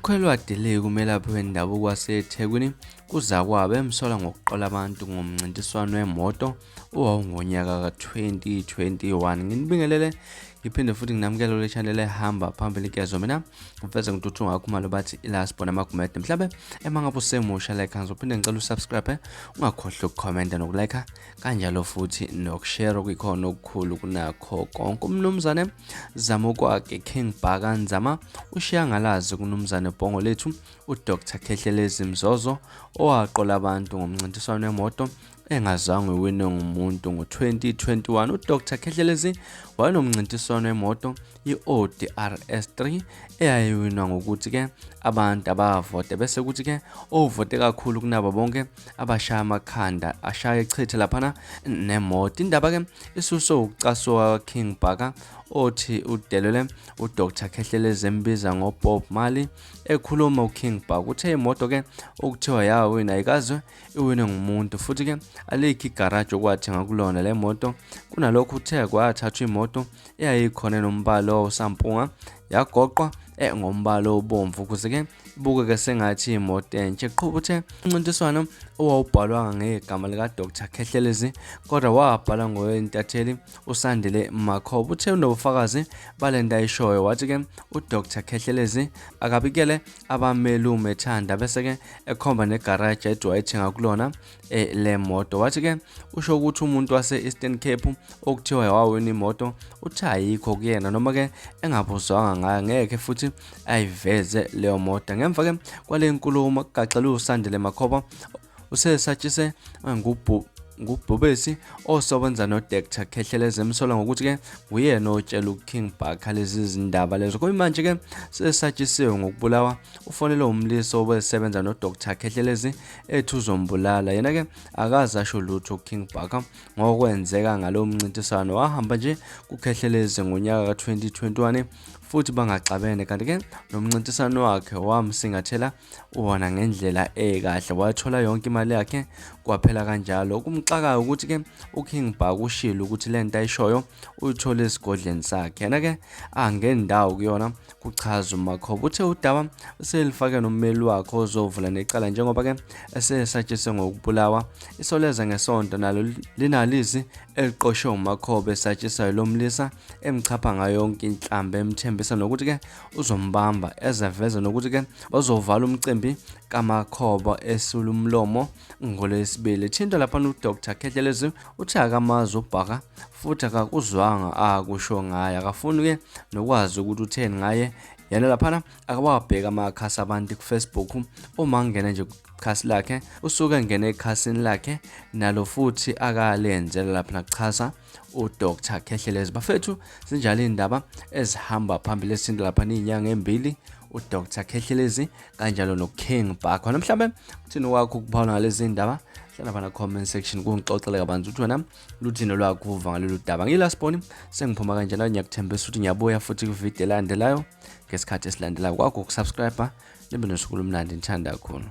Khehlelezi umelaphi wendabuko baseThekwini kuza kwabe emsola ngokuqola abantu ngomncintiswano wemoto owawungonyaka ka-2021. Nginibingelele ngiphinde futhi nginamukele le channel ehamba phambili kezo mina ngiveze ngituthu ngakho manje bathi ilasibona amagumede mhlabe emangabe usemusha like ngizophinde ngicela usubscribe ungakhohlwa ukucomment nokulike kanjalo futhi nokushare kuyikhona okukhulu kunakho konke. Umnumzane zama ukwakhe uKingBhaka nzama ushiyangalazi kunumzane bongo lethu uDr Khehlelezi mzozo owaqola abantu ngomncintiswano wemoto engazange uwine ngumuntu ngo-2021. uDr Khehlelezi wayenomncintiswano wemoto i-Audi RS3 eyayiwinwa ngokuthi ke abantu abavote bese kuthi ke ovote kakhulu kunabo bonke abashaya amakhanda ashaya echithe laphana nemoto. Indaba ke isuso ukucaswa uKingBhaka othi udelele uDr Khehlelezi embiza ngoBob Marley ekhuluma uKingBhaka uthe imoto ke okuthiwa yawina ayikaze iwine ngumuntu futhi ke alikho igarage okwathenga kulona le moto. Kunalokho uthe kwathathwa imoto eyayikhona nombala osampunga yagoqwa ngombala obomvu ukuze ke ibukeke sengathi imoto entsha. Eqhuba uthe umncintiswano owawubhalwa ngegama lika Dr Khehlelezi kodwa wabhala ngoyentatheli uSandile Makhoba. Uthe unobufakazi balento ayishoyo wathi ke uDr Khehlelezi akabikele abameli umethanda bese ke ekhomba negarage ayijwayethenga kulona le moto. Wathi ke usho ukuthi umuntu wase Eastern Cape okuthiwa wawina imoto uthi ayikho kuyena noma ke engabuzwanga ngayo ngeke futhi ayiveze leyo moto. Ngemva ke kwale nkulumo kugaxela uSandile Makhoba usesatshise ngubhubesi osebenza noDr Khehlelezi emsola ngokuthi ke uyena otshela uKingBhaka lezi zindaba lezo. Kuyimanje ke sesatshisiwe ngokubulawa ufonele umlisi obesebenza noDr Khehlelezi ethi uzombulala. Yena ke akaze asho lutho uKingBhaka ngokwenzeka ngalo mncintiswano. Wahamba nje kuKhehlelezi ngonyaka ka-2021 futhi bangaxabene kanti ke nomncintiswano wakhe wamsingathela wona ngendlela ekahle wathola yonke imali yakhe kwaphela kanjalo. Kumxakayo ukuthi ke uKingBhaka ushilo ukuthi lento ayishoyo uyithola esigodleni sakhe. Yena ke angendawo kuyona kuchaza uMakhoba uthe udaba selifake nommeli wakhe ozovula necala njengoba ke esesatshise ngokubulawa isoleza ngesonto nalo linalizi eliqoshwe uMakhoba esatshisayo lomlisa emchapha ngayo yonke inhlambe emthembisa nokuthi ke uzombamba ezaveza nokuthi ke bazovala umcimbi kaMakhoba esula umlomo ngolesibili. Thinta lapha uDr Khehlelezi uthi akamazi uBhaka futhi akakuzwanga akusho ngaye akafuni ke nokwazi ukuthi utheni ngaye. Yena lapha akawabheka amakhasi abantu kuFacebook uma ngena nje kukhasi lakhe usuke ngene ekhasini lakhe nalo futhi akalenzela lapha chaza uDr Khehlelezi. Bafethu sinjalo indaba ezihamba phambili esinto lapha inyanga embili uDr Khehlelezi kanjalo noKingBhaka. Namhlanje uthini wakho ukubhala ngalezi indaba? Hlala phana comment section kungixoxele kabanzi ukuthi wena luthini lwakho uva ngalolu daba. Ngilasiboni sengiphuma kanjalo ngiyakuthembisa ukuthi ngiyabuya futhi kuvideo elandelayo ngesikhathi esilandelayo. Kwakho ukusubscribe nibe nosuku lomnandi ngithanda kakhulu.